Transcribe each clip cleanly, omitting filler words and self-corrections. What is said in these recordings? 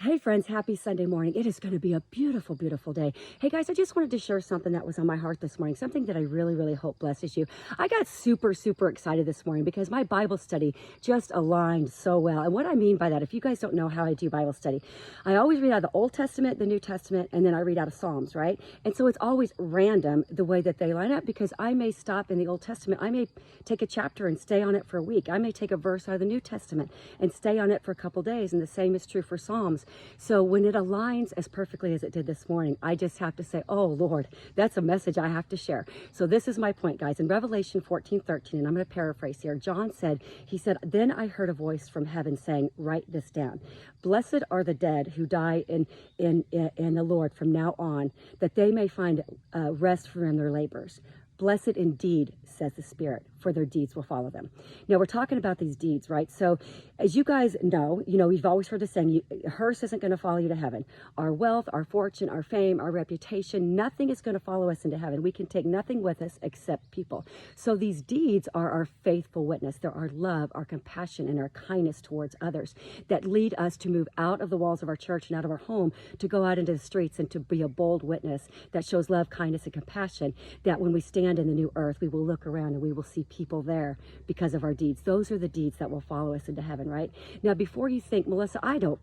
Hey friends, happy Sunday morning. It is going to be a beautiful, beautiful day. Hey guys, I just wanted to share something that was on my heart this morning, something that I really, really hope blesses you. I got super, super excited this morning because my Bible study just aligned so well. And what I mean by that, if you guys don't know how I do Bible study, I always read out of the Old Testament, the New Testament, and then I read out of Psalms, right? And so it's always random the way that they line up because I may stop in the Old Testament. I may take a chapter and stay on it for a week. I may take a verse out of the New Testament and stay on it for a couple days. And the same is true for Psalms. So when it aligns as perfectly as it did this morning, I just have to say, oh Lord, that's a message I have to share. So this is my point, guys. In Revelation 14:13, and I'm going to paraphrase here, John said, he said, then I heard a voice from heaven saying, write this down. Blessed are the dead who die in the Lord from now on, that they may find rest from their labors. Blessed indeed, says the Spirit, for their deeds will follow them. Now, we're talking about these deeds, right? So, as you guys know, you've always heard the saying, a hearse isn't going to follow you to heaven. Our wealth, our fortune, our fame, our reputation, nothing is going to follow us into heaven. We can take nothing with us except people. So these deeds are our faithful witness. They're our love, our compassion, and our kindness towards others that lead us to move out of the walls of our church and out of our home to go out into the streets and to be a bold witness that shows love, kindness, and compassion, that when we stand in the new earth, we will look around and we will see people there because of our deeds. Those are the deeds that will follow us into heaven, right? Now, before you think, Melissa, I don't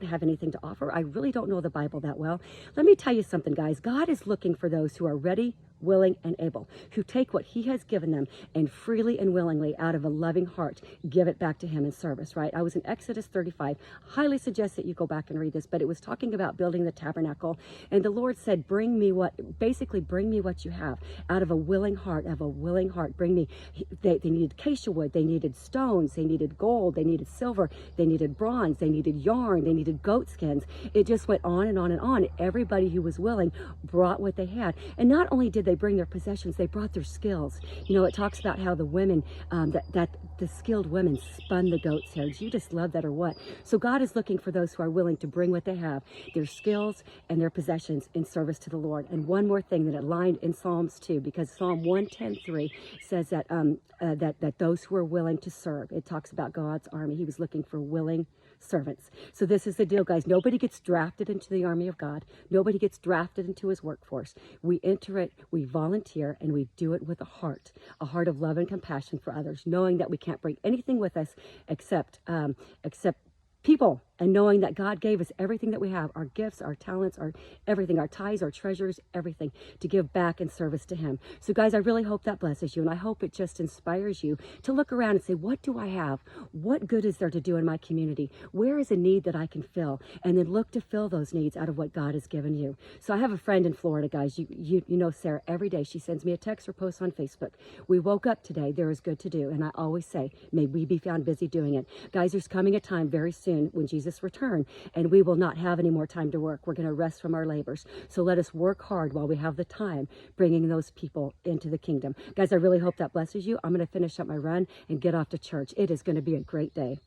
have anything to offer. I really don't know the Bible that well. Let me tell you something, guys. God is looking for those who are ready, willing, and able, who take what he has given them and freely and willingly out of a loving heart give it back to him in service, right? I was in Exodus 35. Highly suggest that you go back and read this, but it was talking about building the tabernacle, and the Lord said, bring me what you have out of a willing heart, bring me. They needed acacia wood, they needed stones, they needed gold, they needed silver, they needed bronze, they needed yarn, they needed goat skins. It just went on and on and on. Everybody who was willing brought what they had, and not only did they bring their possessions, they brought their skills. It talks about how the women, that the skilled women spun the goat's hair. Do you just love that or what? So God is looking for those who are willing to bring what they have, their skills and their possessions, in service to the Lord. And one more thing that aligned in Psalms too, because Psalm 110:3 says that that those who are willing to serve. It talks about God's army. He was looking for willing servants. So this is the deal, guys. Nobody gets drafted into the army of God. Nobody gets drafted into his workforce. We enter it, we volunteer, and we do it with a heart of love and compassion for others, knowing that we can't bring anything with us except people, and knowing that God gave us everything that we have, our gifts, our talents, our everything, our tithes, our treasures, everything, to give back in service to him. So guys, I really hope that blesses you, and I hope it just inspires you to look around and say, what do I have? What good is there to do in my community? Where is a need that I can fill? And then look to fill those needs out of what God has given you. So I have a friend in Florida, guys. You know Sarah. Every day she sends me a text or post on Facebook. We woke up today. There is good to do. And I always say, may we be found busy doing it. Guys, there's coming a time very soon when Jesus returns, and we will not have any more time to work. We're going to rest from our labors. So let us work hard while we have the time, bringing those people into the kingdom. Guys, I really hope that blesses you. I'm going to finish up my run and get off to church. It is going to be a great day.